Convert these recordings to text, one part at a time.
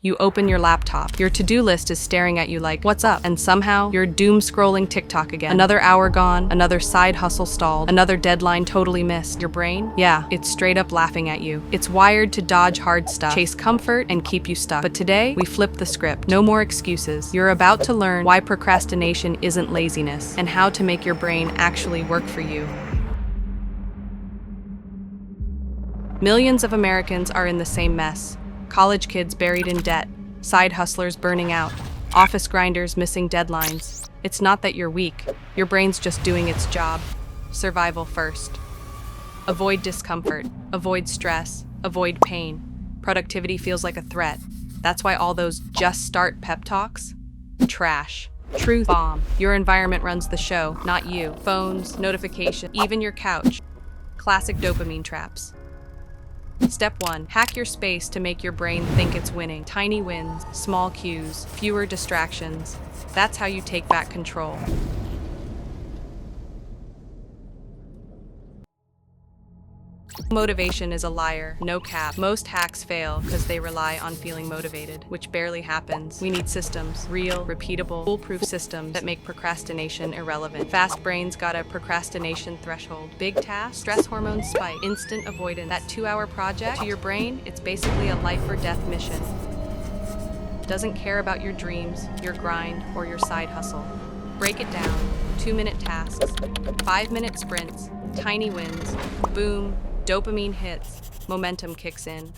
You open your laptop. Your to-do list is staring at you like, what's up? And somehow, you're doom-scrolling TikTok again. Another hour gone, another side hustle stalled, another deadline totally missed. Your brain? Yeah, it's straight up laughing at you. It's wired to dodge hard stuff, chase comfort, and keep you stuck. But today, we flip the script. No more excuses. You're about to learn why procrastination isn't laziness, and how to make your brain actually work for you. Millions of Americans are in the same mess. College kids buried in debt, side hustlers burning out, office grinders missing deadlines. It's not that you're weak. Your brain's just doing its job. Survival first. Avoid discomfort, avoid stress, avoid pain. Productivity feels like a threat. That's why all those just start pep talks? Trash. Truth bomb. Your environment runs the show, not you. Phones, notifications, even your couch. Classic dopamine traps. Step 1. Hack your space to make your brain think it's winning. Tiny wins, small cues, fewer distractions. That's how you take back control. Motivation is a liar, no cap. Most hacks fail because they rely on feeling motivated, which barely happens. We need systems, real, repeatable, foolproof systems that make procrastination irrelevant. Fast brains got a procrastination threshold. Big task, stress hormones spike, instant avoidance. That 2-hour project, to your brain, it's basically a life or death mission. Doesn't care about your dreams, your grind, or your side hustle. Break it down. 2-minute tasks, 5-minute sprints, tiny wins. Boom. Dopamine hits, momentum kicks in.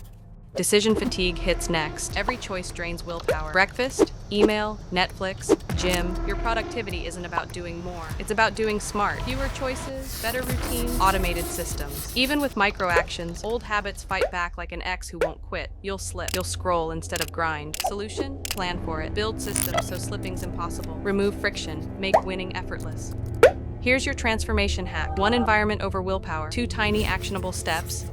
Decision fatigue hits next. Every choice drains willpower. Breakfast, email, Netflix, gym. Your productivity isn't about doing more. It's about doing smart. Fewer choices, better routines, automated systems. Even with micro actions, old habits fight back like an ex who won't quit. You'll slip. You'll scroll instead of grind. Solution? Plan for it. Build systems so slipping's impossible. Remove friction. Make winning effortless. Here's your transformation hack. 1 environment over willpower. 2 tiny actionable steps.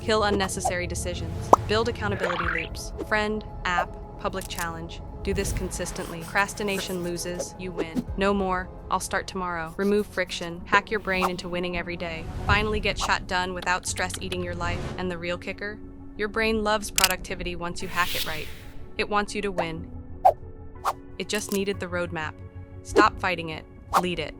Kill unnecessary decisions. Build accountability loops. Friend, app, public challenge. Do this consistently. Procrastination loses, you win. No more, I'll start tomorrow. Remove friction. Hack your brain into winning every day. Finally get shot done without stress eating your life. And the real kicker? Your brain loves productivity once you hack it right. It wants you to win. It just needed the roadmap. Stop fighting it. Lead it.